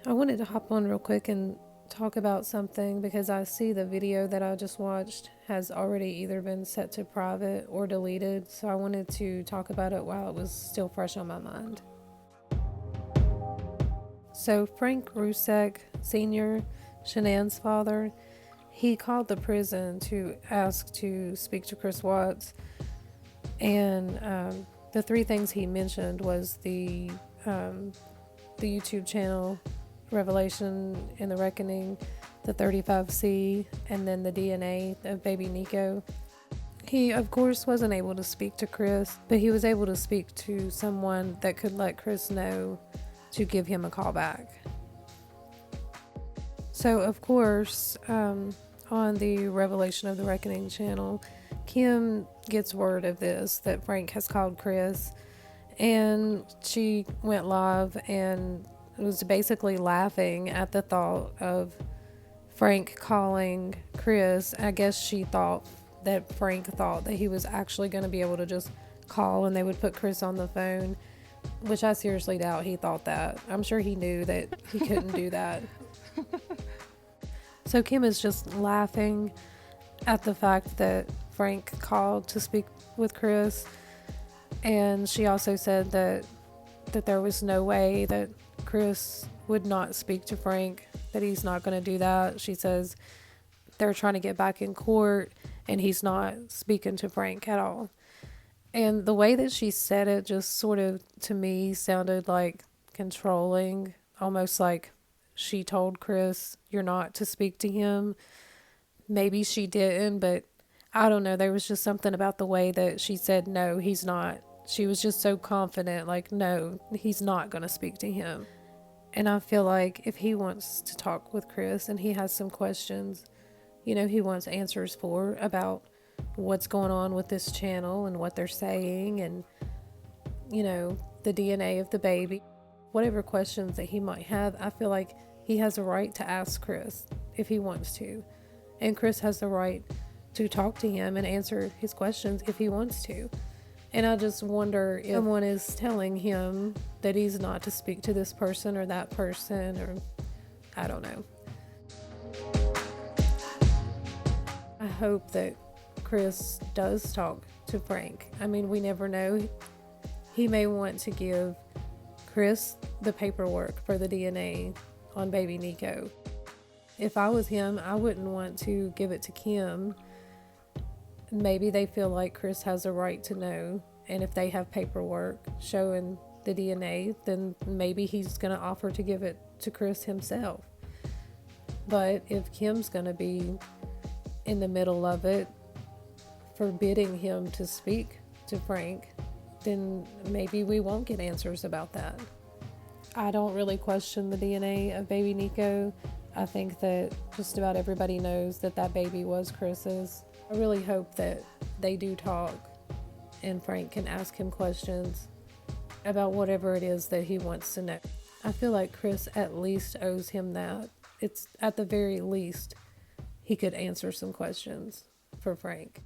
I wanted to hop on real quick and talk about something because I see the video that I just watched has already either been set to private or deleted, so I wanted to talk about it while it was still fresh on my mind. So Frank Rusek Sr., Shanann's father, he called the prison to ask to speak to Chris Watts, and the three things he mentioned was the YouTube channel Revelation and the Reckoning, the 35C, and then the DNA of baby Nico. He, of course, wasn't able to speak to Chris, but he was able to speak to someone that could let Chris know to give him a call back. So, of course, on the Revelation of the Reckoning channel, Kim gets word of this, that Frank has called Chris, and she went live and was basically laughing at the thought of Frank calling Chris. I guess she thought that Frank thought that he was actually going to be able to just call and they would put Chris on the phone, which I seriously doubt he thought that. I'm sure he knew that he couldn't do that. So Kim is just laughing at the fact that Frank called to speak with Chris, and she also said that there was no way that Chris would not speak to Frank, that he's not going to do that. She says they're trying to get back in court and he's not speaking to Frank at all. And the way that she said it just sort of, to me, sounded like controlling, almost like she told Chris, you're not to speak to him. Maybe she didn't, but I don't know. There was just something about the way that she said, no, he's not. She was just so confident, like, no, he's not going to speak to him. And I feel like if he wants to talk with Chris and he has some questions, he wants answers for about what's going on with this channel and what they're saying and, the DNA of the baby, whatever questions that he might have, I feel like he has a right to ask Chris if he wants to. And Chris has the right to talk to him and answer his questions if he wants to. And I just wonder if someone is telling him that he's not to speak to this person or that person, or I don't know. I hope that Chris does talk to Frank. I mean, we never know. He may want to give Chris the paperwork for the DNA on baby Nico. If I was him, I wouldn't want to give it to Kim. Maybe they feel like Chris has a right to know, and if they have paperwork showing the DNA, then maybe he's going to offer to give it to Chris himself. But if Kim's going to be in the middle of it, forbidding him to speak to Frank, then maybe we won't get answers about that. I don't really question the DNA of baby Nico. I think that just about everybody knows that that baby was Chris's. I really hope that they do talk and Frank can ask him questions about whatever it is that he wants to know. I feel like Chris at least owes him that. It's at the very least he could answer some questions for Frank.